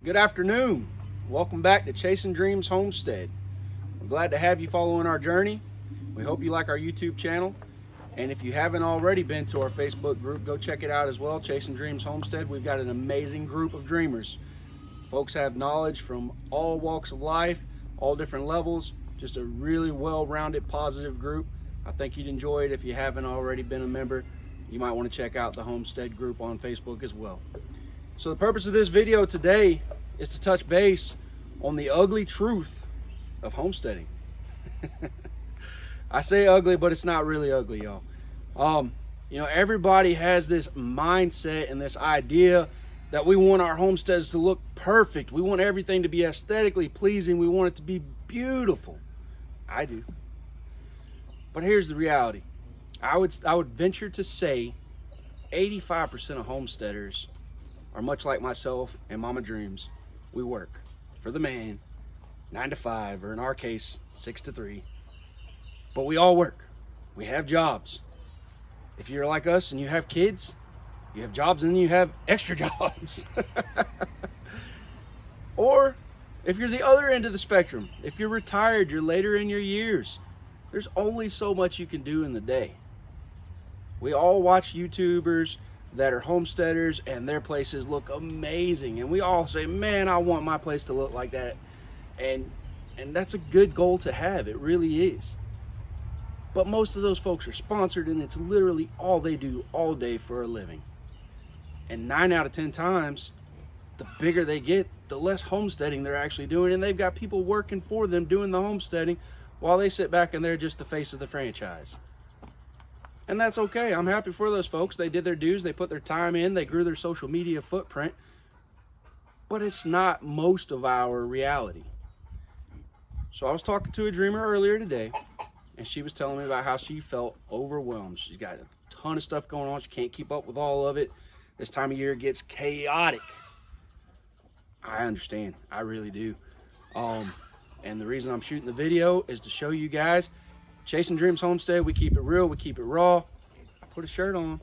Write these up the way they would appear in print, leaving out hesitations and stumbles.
Good afternoon. Welcome back to Chasing Dreams Homestead. I'm glad to have you following our journey. We hope you like our YouTube channel. And if you haven't already been to our Facebook group, go check it out as well, Chasing Dreams Homestead. We've got an amazing group of dreamers. Folks have knowledge from all walks of life, all different levels. Just a really well-rounded, positive group. I think you'd enjoy it. If you haven't already been a member, you might want to check out the Homestead group on Facebook as well. So the purpose of this video today is to touch base on the ugly truth of homesteading. I say ugly, but it's not really ugly, y'all. Everybody has this mindset and this idea that we want our homesteads to look perfect. We want everything to be aesthetically pleasing. We want it to be beautiful. I do. But here's the reality. I would venture to say 85% of homesteaders are much like myself and Mama Dreams. We work for the man, 9 to 5, or in our case, 6 to 3. But we all work. We have jobs. If you're like us and you have kids, you have jobs and then you have extra jobs. Or if you're the other end of the spectrum, if you're retired, you're later in your years, there's only so much you can do in the day. We all watch YouTubers that are homesteaders and their places look amazing, and we all say, man, I want my place to look like that. And that's a good goal to have. It really is. But most of those folks are sponsored, and it's literally all they do all day for a living. And 9 out of 10 times, the bigger they get, the less homesteading they're actually doing, and they've got people working for them doing the homesteading while they sit back and they're just the face of the franchise. And that's okay. I'm happy for those folks. They did their dues. They put their time in. They grew their social media footprint. But it's not most of our reality. So I was talking to a dreamer earlier today, and she was telling me about how she felt overwhelmed. She's got a ton of stuff going on. She can't keep up with all of it. This time of year gets chaotic. I understand. I really do. And the reason I'm shooting the video is to show you guys Chasing Dreams Homestead, we keep it real, we keep it raw. I put a shirt on.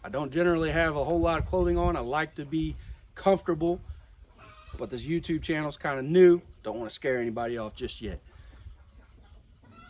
I don't generally have a whole lot of clothing on. I like to be comfortable, but this YouTube channel is kind of new. Don't want to scare anybody off just yet.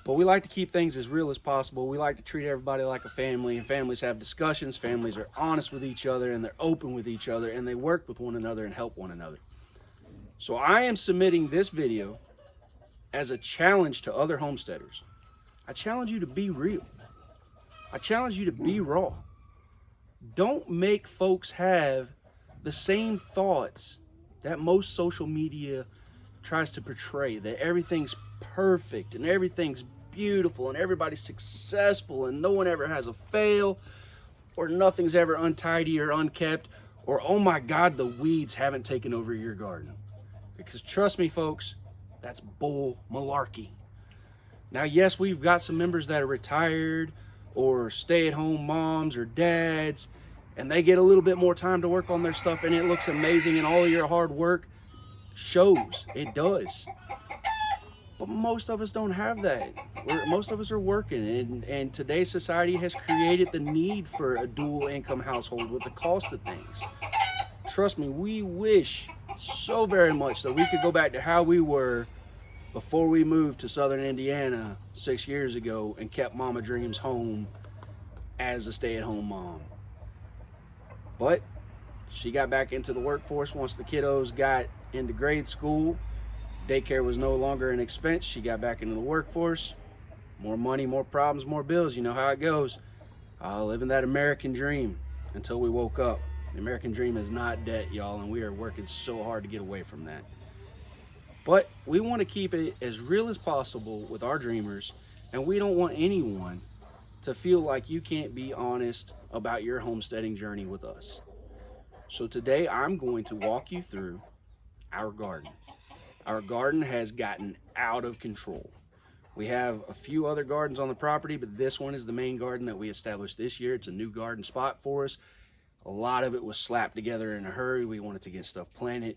But we like to keep things as real as possible. We like to treat everybody like a family, and families have discussions. Families are honest with each other, and they're open with each other, and they work with one another and help one another. So I am submitting this video as a challenge to other homesteaders. I challenge you to be real. I challenge you to be raw. Don't make folks have the same thoughts that most social media tries to portray, that everything's perfect and everything's beautiful and everybody's successful and no one ever has a fail, or nothing's ever untidy or unkept, or oh my God, the weeds haven't taken over your garden. Because trust me, folks, that's bull malarkey. Now, yes, we've got some members that are retired or stay-at-home moms or dads, and they get a little bit more time to work on their stuff, and it looks amazing, and all of your hard work shows. It does. But most of us don't have that. Most of us are working, and today's society has created the need for a dual-income household with the cost of things. Trust me, we wish so very much that we could go back to how we were before we moved to southern Indiana 6 years ago and kept Mama Dreams home as a stay-at-home mom. But she got back into the workforce once the kiddos got into grade school. Daycare was no longer an expense. She got back into the workforce. More money, more problems, more bills. You know how it goes. Living that American dream until we woke up. The American dream is not dead, y'all, and we are working so hard to get away from that. But we want to keep it as real as possible with our dreamers, and we don't want anyone to feel like you can't be honest about your homesteading journey with us. So today I'm going to walk you through our garden. Our garden has gotten out of control. We have a few other gardens on the property, but this one is the main garden that we established this year. It's a new garden spot for us. A lot of it was slapped together in a hurry. We wanted to get stuff planted.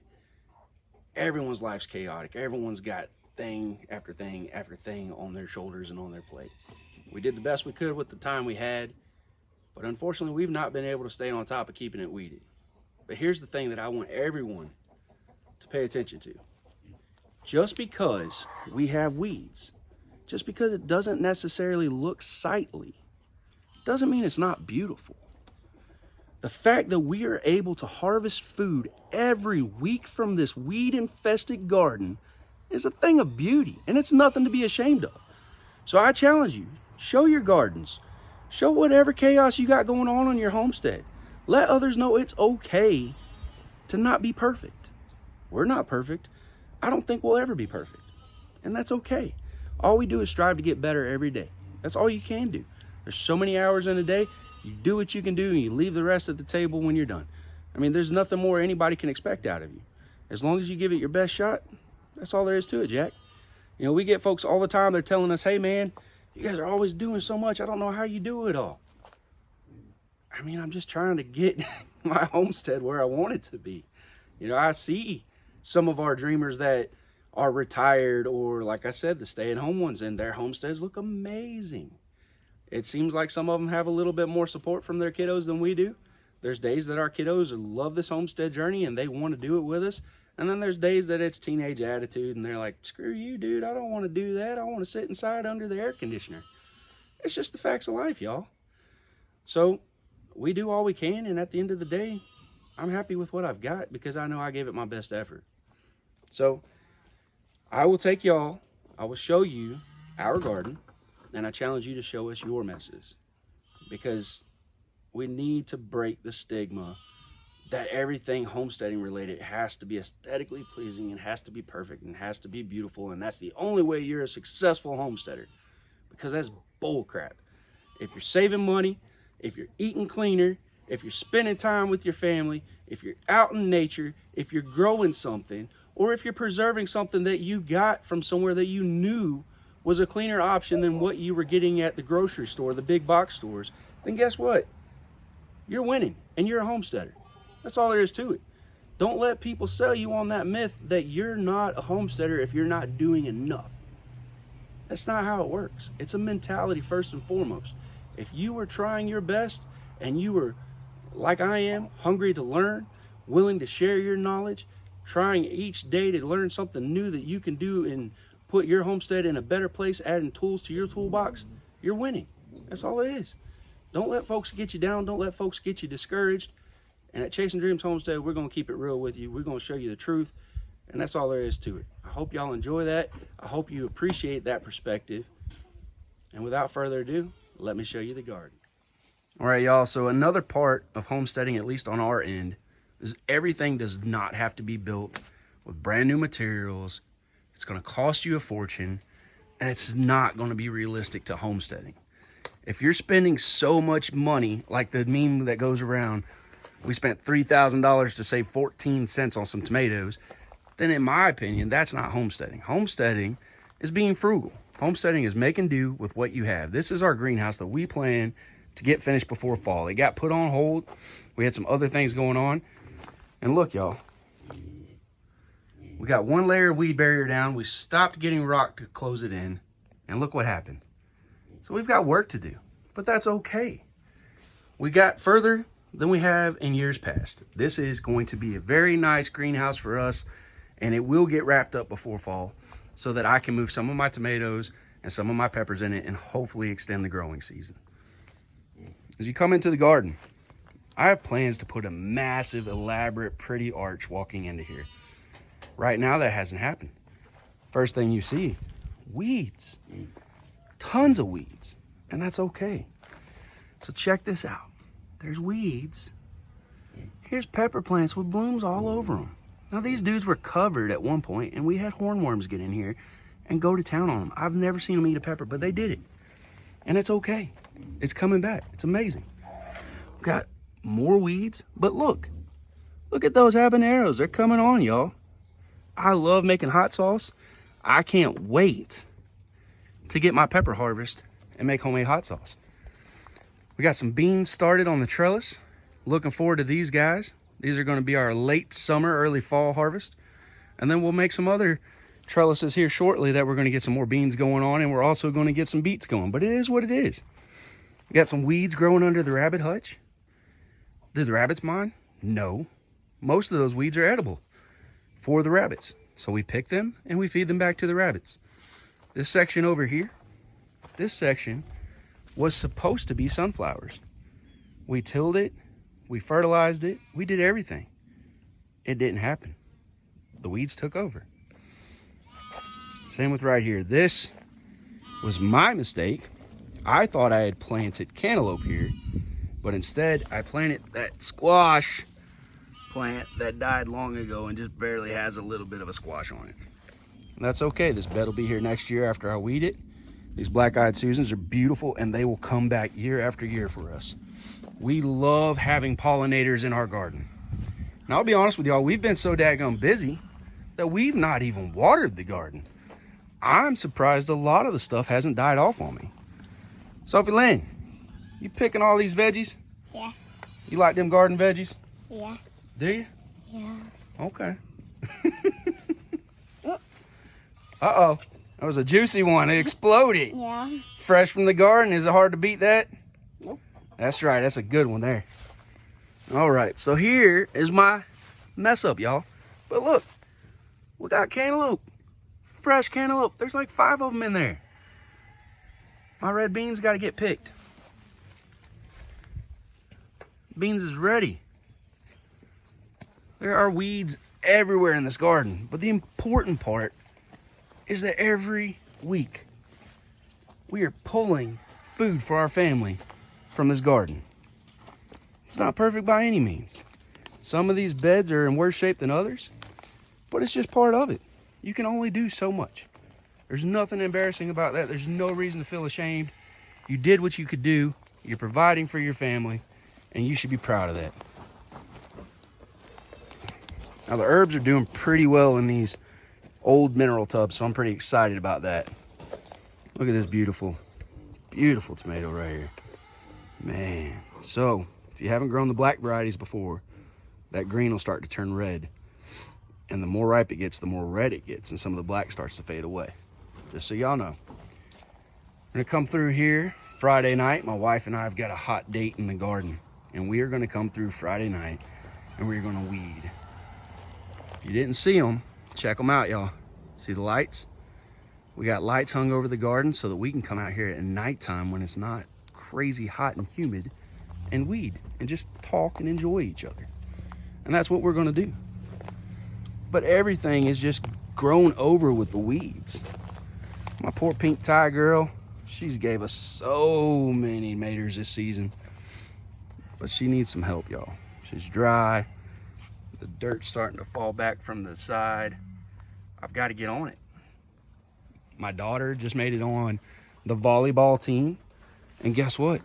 Everyone's life's chaotic. Everyone's got thing after thing after thing on their shoulders and on their plate. We did the best we could with the time we had, but unfortunately we've not been able to stay on top of keeping it weeded. But here's the thing that I want everyone pay attention to. Just because we have weeds, just because it doesn't necessarily look sightly, doesn't mean it's not beautiful. The fact that we are able to harvest food every week from this weed-infested garden is a thing of beauty, and it's nothing to be ashamed of. So I challenge you, show your gardens. Show whatever chaos you got going on your homestead. Let others know it's okay to not be perfect. We're not perfect. I don't think we'll ever be perfect. And that's okay. All we do is strive to get better every day. That's all you can do. There's so many hours in a day. You do what you can do and you leave the rest at the table when you're done. I mean, there's nothing more anybody can expect out of you. As long as you give it your best shot, that's all there is to it, Jack. You know, we get folks all the time, they're telling us, hey man, you guys are always doing so much. I don't know how you do it all. I mean, I'm just trying to get my homestead where I want it to be. You know, I see some of our dreamers that are retired or, like I said, the stay-at-home ones, and their homesteads look amazing. It seems like some of them have a little bit more support from their kiddos than we do. There's days that our kiddos love this homestead journey and they want to do it with us. And then there's days that it's teenage attitude and they're like, screw you, dude. I don't want to do that. I want to sit inside under the air conditioner. It's just the facts of life, y'all. So we do all we can. And at the end of the day, I'm happy with what I've got because I know I gave it my best effort. So I will take y'all. I will show you our garden. And I challenge you to show us your messes, because we need to break the stigma that everything homesteading related has to be aesthetically pleasing and has to be perfect and has to be beautiful, and that's the only way you're a successful homesteader, because that's bull crap. If you're saving money, if you're eating cleaner, if you're spending time with your family, if you're out in nature, if you're growing something, or if you're preserving something that you got from somewhere that you knew was a cleaner option than what you were getting at the grocery store, the big box stores, then guess what? You're winning and you're a homesteader. That's all there is to it. Don't let people sell you on that myth that you're not a homesteader if you're not doing enough. That's not how it works. It's a mentality first and foremost. If you are trying your best and you are, like I am, hungry to learn, willing to share your knowledge, trying each day to learn something new that you can do and put your homestead in a better place, adding tools to your toolbox, you're winning. That's all it is. Don't let folks get you down. Don't let folks get you discouraged. And at Chasing Dreams Homestead, we're going to keep it real with you. We're going to show you the truth. And that's all there is to it. I hope y'all enjoy that. I hope you appreciate that perspective. And without further ado, let me show you the garden. All right, y'all. So another part of homesteading, at least on our end, is everything does not have to be built with brand new materials. It's going to cost you a fortune, and it's not going to be realistic to homesteading. If you're spending so much money, like the meme that goes around, we spent $3,000 to save 14 cents on some tomatoes, then in my opinion, that's not homesteading. Homesteading is being frugal. Homesteading is making do with what you have. This is our greenhouse that we plan to get finished before fall. It got put on hold. We had some other things going on. And look, y'all. We got one layer of weed barrier down. We stopped getting rock to close it in. And look what happened. So we've got work to do. But that's okay. We got further than we have in years past. This is going to be a very nice greenhouse for us. And it will get wrapped up before fall so that I can move some of my tomatoes and some of my peppers in it and hopefully extend the growing season. As you come into the garden, I have plans to put a massive, elaborate, pretty arch walking into here. Right now, that hasn't happened. First thing you see, weeds. Tons of weeds. And that's okay. So check this out. There's weeds. Here's pepper plants with blooms all over them. Now, these dudes were covered at one point, and we had hornworms get in here and go to town on them. I've never seen them eat a pepper, but they did it. And it's okay. It's coming back. It's amazing. We've got more weeds, but look at those habaneros. They're coming on, y'all. I love making hot sauce. I can't wait to get my pepper harvest and make homemade hot sauce. We got some beans started on the trellis. Looking forward to these guys. These are going to be our late summer, early fall harvest. And then we'll make some other trellises here shortly that we're going to get some more beans going on, and we're also going to get some beets going. But it is what it is. We got some weeds growing under the rabbit hutch. Did the rabbits mind? No. Most of those weeds are edible. for the rabbits. So we pick them and we feed them back to the rabbits. This section over here, this section was supposed to be sunflowers. We tilled it, we fertilized it, we did everything. It didn't happen. The weeds took over. Same with right here. This was my mistake. I thought I had planted cantaloupe here, but instead I planted that squash plant that died long ago and just barely has a little bit of a squash on it. And that's okay. This bed will be here next year after I weed it. These black-eyed Susans are beautiful and they will come back year after year for us. We love having pollinators in our garden. And I'll be honest with y'all, we've been so daggone busy that we've not even watered the garden. I'm surprised a lot of the stuff hasn't died off on me. Sophie Lynn, you picking all these veggies? Yeah. You like them garden veggies? Yeah. Do you? Yeah. Okay. Uh-oh. That was a juicy one. It exploded. Yeah. Fresh from the garden. Is it hard to beat that? Nope. That's right. That's a good one there. All right. So here is my mess up, y'all. But look, we got cantaloupe. Fresh cantaloupe. There's like 5 of them in there. My red beans got to get picked. Beans is ready. There are weeds everywhere in this garden. But the important part is that every week we are pulling food for our family from this garden. It's not perfect by any means. Some of these beds are in worse shape than others, but it's just part of it. You can only do so much. There's nothing embarrassing about that. There's no reason to feel ashamed. You did what you could do. You're providing for your family, and you should be proud of that. Now the herbs are doing pretty well in these old mineral tubs, so I'm pretty excited about that. Look at this beautiful, beautiful tomato right here. Man, so if you haven't grown the black varieties before, that green will start to turn red. And the more ripe it gets, the more red it gets, and some of the black starts to fade away. Just so y'all know. We're gonna come through here Friday night. My wife and I have got a hot date in the garden, and we are gonna come through Friday night and we're gonna weed. If you didn't see them, check them out, y'all. See the lights? We got lights hung over the garden so that we can come out here at nighttime when it's not crazy hot and humid and weed and just talk and enjoy each other. And that's what we're gonna do. But everything is just grown over with the weeds. My poor pink tie girl, she's gave us so many maters this season, but she needs some help, y'all. She's dry. The dirt's starting to fall back from the side. I've got to get on it. My daughter just made it on the volleyball team, and guess what?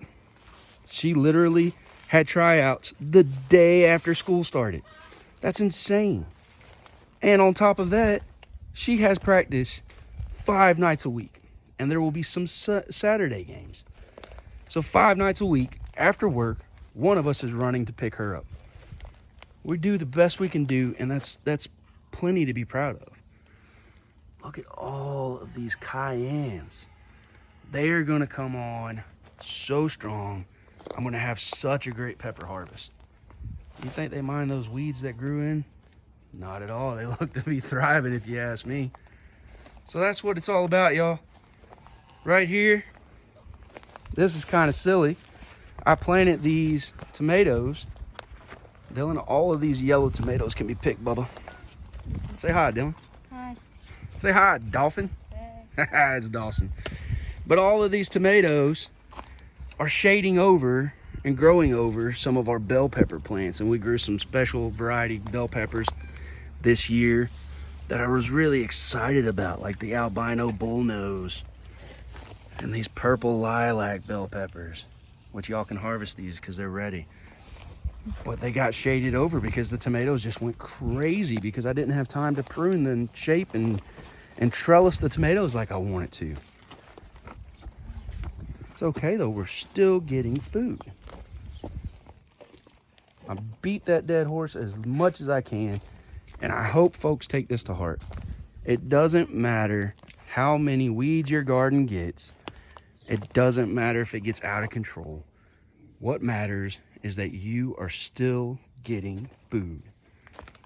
She literally had tryouts the day after school started. That's insane. And on top of that, she has practice 5 nights a week, and there will be some Saturday games. So 5 nights a week after work, one of us is running to pick her up. We do the best we can do, and that's plenty to be proud of. Look at all of these cayennes. They are going to come on so strong. I'm going to have such a great pepper harvest. You think they mind those weeds that grew in? Not at all. They look to be thriving, if you ask me. So that's what it's all about, y'all. Right here, this is kind of silly. I planted these tomatoes. Dylan, all of these yellow tomatoes can be picked, Bubba. Say hi, Dylan. Hi. Say hi, Dolphin. Hey. It's Dawson. But all of these tomatoes are shading over and growing over some of our bell pepper plants. And we grew some special variety bell peppers this year that I was really excited about, like the albino bullnose and these purple lilac bell peppers, which y'all can harvest these because they're ready. But they got shaded over because the tomatoes just went crazy because I didn't have time to prune and shape and trellis the tomatoes like I wanted to. It's okay though, we're still getting food. I beat that dead horse as much as I can, and I hope folks take this to heart. It doesn't matter how many weeds your garden gets. It doesn't matter if it gets out of control. What matters is that you are still getting food.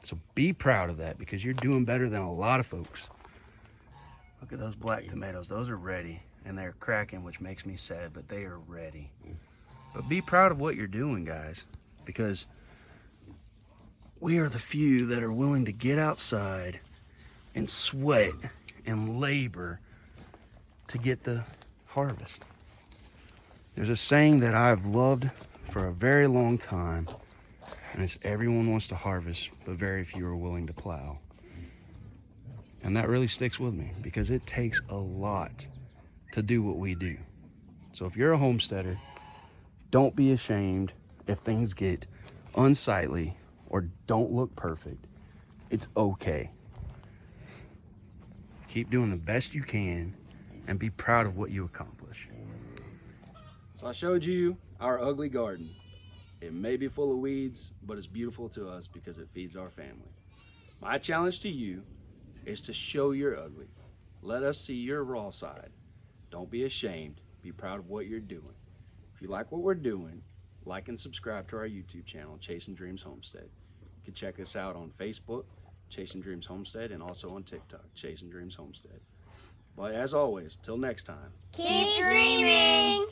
So be proud of that, because you're doing better than a lot of folks. Look at those black tomatoes. Those are ready, and they're cracking, which makes me sad, but they are ready. But be proud of what you're doing, guys, because we are the few that are willing to get outside and sweat and labor to get the harvest. There's a saying that I've loved for a very long time, and it's everyone wants to harvest, but very few are willing to plow. And that really sticks with me, because it takes a lot to do what we do. So if you're a homesteader, don't be ashamed if things get unsightly or don't look perfect. It's okay. Keep doing the best you can and be proud of what you accomplish. So I showed you our ugly garden. It may be full of weeds, but it's beautiful to us because it feeds our family. My challenge to you is to show your ugly. Let us see your raw side. Don't be ashamed. Be proud of what you're doing. If you like what we're doing, like and subscribe to our YouTube channel, Chasing Dreams Homestead. You can check us out on Facebook, Chasing Dreams Homestead, and also on TikTok, Chasing Dreams Homestead. But as always, till next time, Keep dreaming!